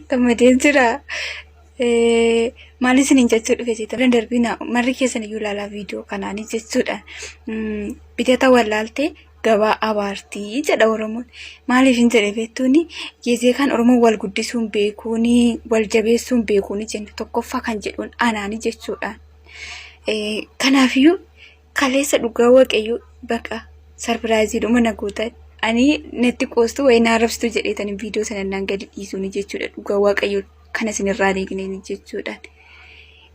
Gammadeen jira. Maal isiniin jechuu dhufe jechuudha. Darbina marri keessan iyyuu ilaalaa viidiyoo kanaan jechuudha. Bitata wallaaltee gabaa abaartii jedha Oromoon. Maaliif hin jedhe beektuuni geezee kan Oromoon wal guddisuun beekuuni wal jabeessuun beekuuni jenna tokkoffaa kan jedhuun anaani jechuudha. Kanaafiyyuu kaleessa dhugaa waaqayyoo baqa sarpiraayiziidhuma nagoota ani netti qoostu wayinaa rabsitu jedheetanii viidiyoo sana naan gadi dhiisuuni jechuudha. Dhugaa waaqayyoo kana isinirraa eegneen jechuudha.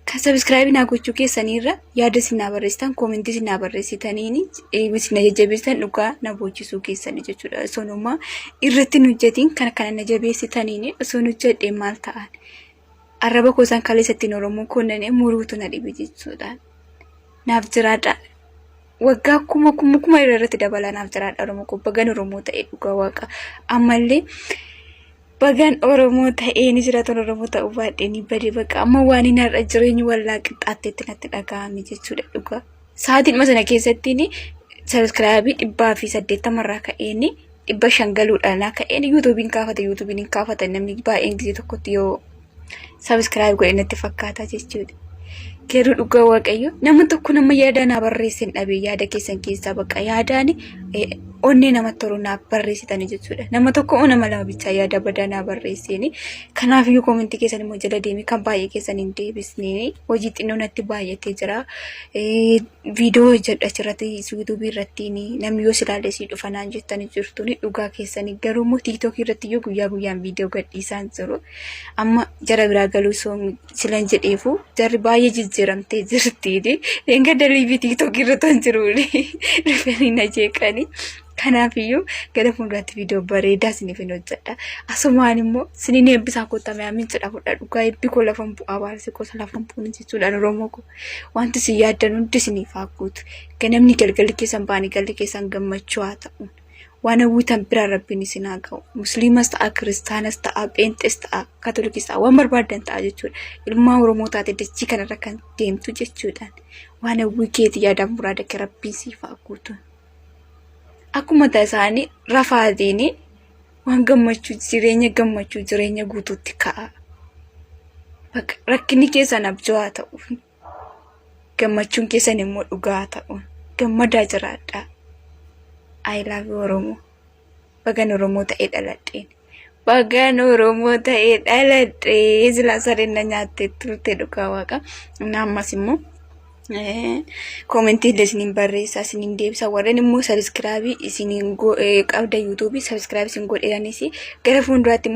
Kan subscribe naa gochuu keessaniirra yaada isinaa barreessitan koomentii isinaa barreessitaniini isin jajjabeessitan dhugaa na boochisuu keessanii jechuudha. Sonuma irratti nu hojjetiin kana na jabeessitaniini osoo nu hojjedhee maal ta'an arraba koosaan kaleessatti Oromoo koonnanii muruutu na dhibe jechuudha. Naaf jiraadha. Waggaa kuma irratti dabalaa naaf jiraadha Oromoo ko bagan Oromoo ta'e dhugaa waaqa ammallee bagan Oromoo ta'ee ni jiraatan Oromoo ta'uu baadhee ni badee baqa amma waan hin har'a jireenyi wallaa qixxaatteetti natti dhaga'ame jechuudha dhugaa. Sa'aatiin masana keessatti ni subscribe 180 irraa ka'een 500 galuudhaan ka'een YouTubein kaafata namni baay'een gisee tokkotti yoo subscribe godhe natti fakkaata jechuudha. Garuu dhugaa waaqayyo nama tokko nama yaada na barreessin dhabe yaada keessan keessaa baqa yaadaan onnee namatti tolu naaf barreessitanii jechuudha. Nama tokko nama lama bichaa yaada badaa na barreessini. Kanaafiyyuu koomentii keessan immoo jala deemee kan baay'ee keessan hin deebisne hojii xinnoo natti baay'atee jira. Viidiyoo hojjedha achirratti YouTube irratti namni yoo silaalee si dhufa naan jettanii jirtuni dhugaa keessanii garuu immoo TikTok irratti yoo guyyaa guyyaan viidiyoo gadhiisaan jiru. Amma jara biraa galuu silan jedheefu jarri baay'ee jijjiiramtee jirti. Enga daliibii TikTok irratti hin jiruuni. Rifeenii na jeeqanii. Kanaafiyyuu gara fuulduraatti viidiyoo bareedaa isiniif hin hojjedha. Asumaan immoo isiniin eebbisaa koottamee amin jedha fudha dhugaa eebbi koo lafan bu'aa baarsi gosa lafan bu'uun jechuudha Oromoo ko. Wanti isin yaaddan hundi isiniif haa guutu. Ganamni galgalli keessan baanii galli keessan gammachuu haa ta'u. Waan hawwitan biraa rabbiin isin haa ga'u. Musliimas ta'a, kiristaanas ta'a, pheenxes ta'a, kaatolikis ta'a, waan barbaadan ta'a jechuudha. Ilmaan Oromoo taate dachii kanarra kan deemtu jechuudhaan. Waan hawwii keetii yaadaan muraada akka rabbiin siif haa guutu. Akkuma tasaanii rafaatiin waan gammachuu jireenya guutuutti ka'a. Rakkinni keessan abjuu haa ta'u. Gammachuun keessan immoo dhugaa haa ta'u. Gammadaa jiraadha. I love Oromoo. Bagan Oromoo ta'ee dhaladheen. Bagan Oromoo ta'ee dhaladhee silaa sareen na nyaattee turte dhugaa waaqa. Ammas immoo koomentii isiniin barreessaa isiniin deebisa warreen immoo subscribe isiniin qabda YouTube subscribe isin godheenis gara fuulduraatti